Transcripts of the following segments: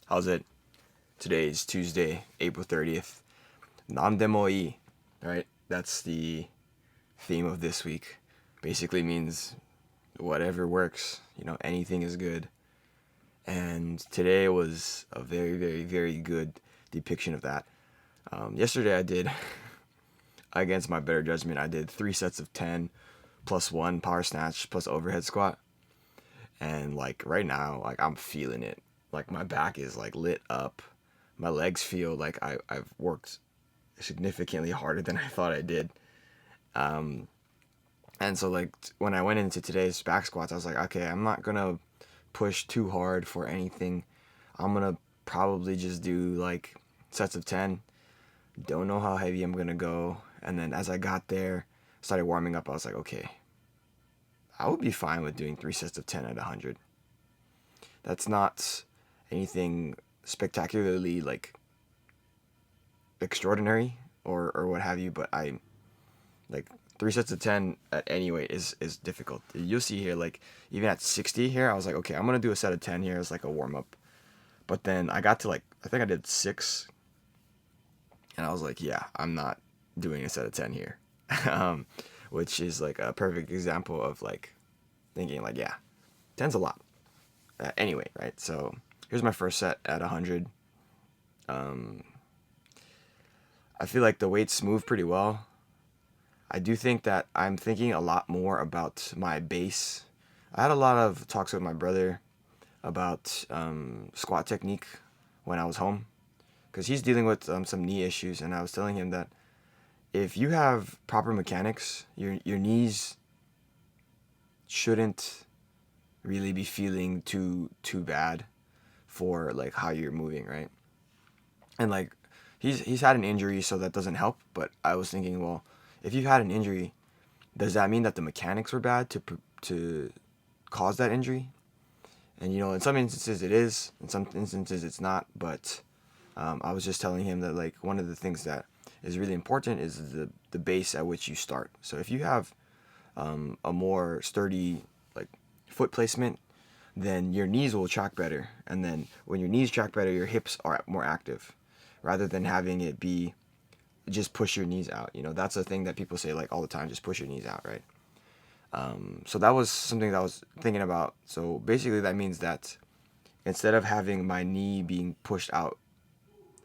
How's it? Today is Tuesday, April 30th. なんでもいい, right? That's the theme of this week. Basically means whatever works, anything is good. And today was a very, very, very good depiction of that. Yesterday I did, against my better judgment, I did 3 sets of 10 plus 1 power snatch plus overhead squat. And right now, I'm feeling it. My back is lit up. My legs feel like I've worked significantly harder than I thought I did. And so when I went into today's back squats, I was like, okay, I'm not gonna push too hard for anything. I'm gonna probably just do sets of 10. Don't know how heavy I'm gonna go. And then as I got there, started warming up, I was like, okay, I would be fine with doing 3 sets of 10 at 100. That's not anything spectacularly extraordinary or what have you, but I 3 sets of 10 at any weight is difficult. You'll see here, even at 60 here, I was like, okay, I'm gonna do a set of 10 here as a warm-up. But then I got to I think I did 6, and I was like, yeah, I'm not doing a set of 10 here. Which is a perfect example of thinking yeah, 10's a lot. Anyway, right? So here's my first set at 100. I feel like the weights move pretty well. I do think that I'm thinking a lot more about my base. I had a lot of talks with my brother about squat technique when I was home, because he's dealing with some knee issues, and I was telling him that if you have proper mechanics, your knees shouldn't really be feeling too bad for how you're moving, right? And he's had an injury, so that doesn't help. But I was thinking, well, if you've had an injury, does that mean that the mechanics were bad to cause that injury? And in some instances it is, in some instances it's not. But I was just telling him that one of the things that is really important is the base at which you start. So if you have a more sturdy foot placement, then your knees will track better. And then when your knees track better, your hips are more active, rather than having it be just push your knees out. That's a thing that people say all the time, just push your knees out, right? So that was something that I was thinking about. So basically that means that instead of having my knee being pushed out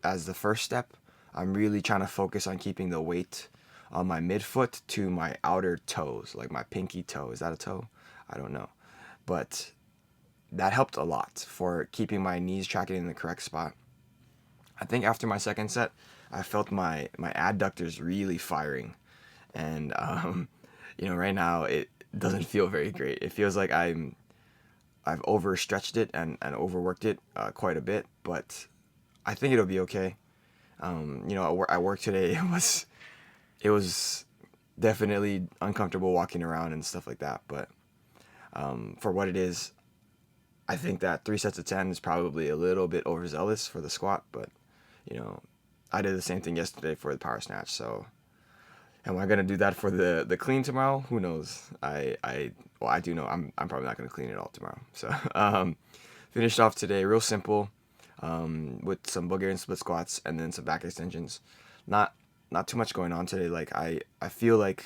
as the first step, I'm really trying to focus on keeping the weight on my midfoot to my outer toes, my pinky toe. Is that a toe? I don't know. But that helped a lot for keeping my knees tracking in the correct spot. I think after my second set, I felt my adductors really firing. And, right now it doesn't feel very great. It feels like I've overstretched it and overworked it quite a bit, but I think it'll be okay. At work today, it was definitely uncomfortable walking around and stuff like that. But for what it is, I think that 3 sets of 10 is probably a little bit overzealous for the squat. But I did the same thing yesterday for the power snatch. So am I gonna do that for the clean tomorrow? Who knows? I do know I'm probably not gonna clean it all tomorrow. So finished off today real simple. With some Bulgarian split squats and then some back extensions. Not too much going on today. I feel like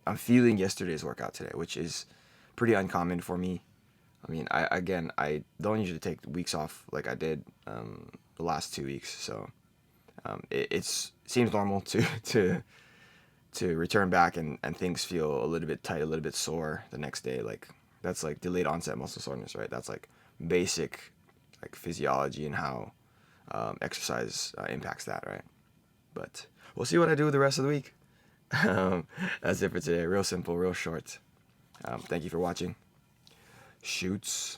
I'm feeling yesterday's workout today, which is pretty uncommon for me. I mean, I don't usually take weeks off like I did the last 2 weeks, so it seems normal to return back and things feel a little bit tight, a little bit sore the next day. That's delayed onset muscle soreness, right? That's basic physiology and how exercise impacts that, right? But we'll see what I do with the rest of the week. That's it for today. Real simple, real short. Thank you for watching. Shoots.